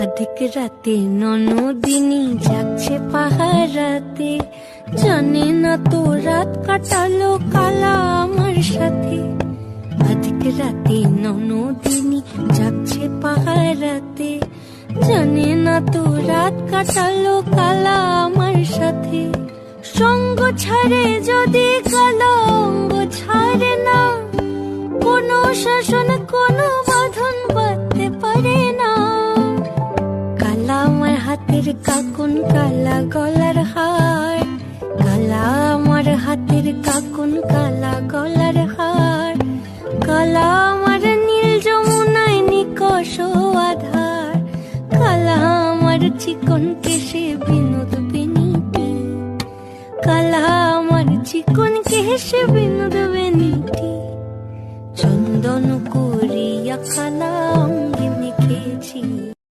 অধিক রাতে ননদিনী যাচ্ছে পাহারাতে, জানে না তো রাত কাটালো কালা আমার সাথে। অধিক রাতে ননদিনী যাচ্ছে পাহারাতে, জানে না তো রাত কাটালো কালা আমার সাথে। সঙ্গ ছাড়ে যদি কালো অঙ্গ ছাড়ে না, কোনো শাসন কোনো বাঁধন বাঁধতে পারে না। কালা আমার হাতের কাকুন কালা গলার হার, কালা আমার হাতের কাকুন কালা গলার হার। কালা আমার নীল যমুনায় নিকষ আধার, কালা আমার চিকন কেশে বিনোদ বেনিটি, কালা আমার চিকন কেশে বিনোদ বেনিটি। চন্দন করিয়া কালা অঙ্গে মেখেছি।